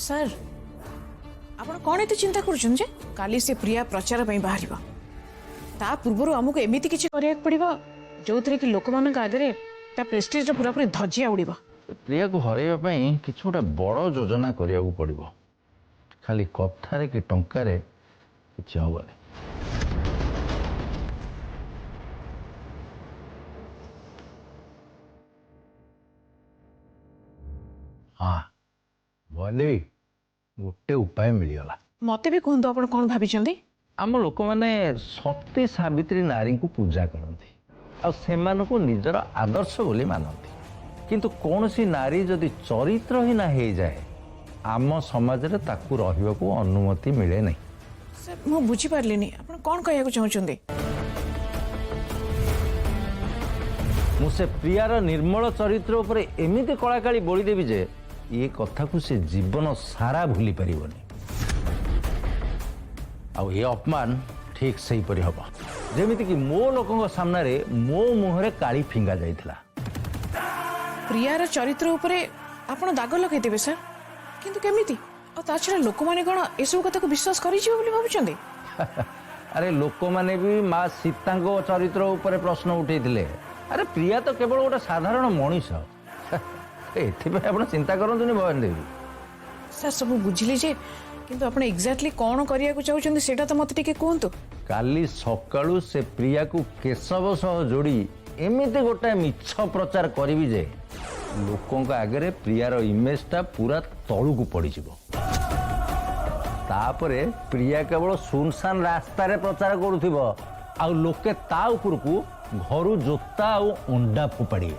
Sir आपण कौन एत चिंता करुछन जे काली से प्रिया प्रचार पई बाहरिबा ता पूर्वरु हमको एमिति किछि करिया पड़िबा जोथरे कि लोक मान आगे ता प्रेस्टीज पूरा पूरी धजिया उड़िबा। प्रिया को हरैया पई किछि गोटा बड़ योजना करिया को पड़िबो खाली कथारे कि टंकारे किछि हबनी। हाँ बोली गोटे उपाय मिलगला मते भी कहंतो आपण कोन भाबिचंदी आम लोक मैंने सती सावित्री नारी को पूजा करती आ सेमानकु निजर आदर्श बोली मानती किंतु कौन सी नारी जदि चरित्रहीन हो जाए आम समाज रे ताकू रहिबाकू अनुमति मिले नहीं। सर मु बुझी पारलिनी आपण कोन कहया को चाहउचंदी मुझे प्रियार निर्मल चरित्र उपर एमिति कलाकाली बोली देवी जे ये कथा को से जीवन सारा भूली पारिबनी आउ ये अपमान ठीक सही परि हबो जेमिति कि मो लोकंग सामने रे मो मुहरे काली फिंगा जाइथिला। प्रियार चरित्र उपरे आपण दाग लगै देबे सर किंतु केमिति आ ता छरा लोक माने कोन एसो कथा को विश्वास करि जिवो बोली भाबुचंदी अरे लोक माने भी माँ सीता चरित्र उपरे प्रश्न उठेइथिले अरे प्रिया तो केवल गोटे साधारण मनीष एथिपे आपण चिंता करंतुनी भवन देवी। सर सब बुझिली जे किंतु आपण एग्जैक्टली कोन करिया को चाहउचंदी सेटा तो मते टिके कहंतु। काली सकाळू से प्रिया को केशव सह जोड़ी एमिति गोटे मिछ प्रचार करी जे लोकों आगे प्रियार इमेजटा पूरा तलू को पड़ी जीवो तापरे प्रिया केवल सुनसान रास्ता रे प्रचार करुथिबो आ लोके ता ऊपर को घरु जोता आ अंडा फोपाड़ी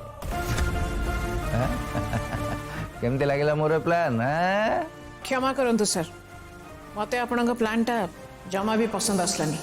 केमती लागिला मोर प्लान। क्षमा करंतु सर मते आपनका प्लान टा जमा भी पसंद आसलानी।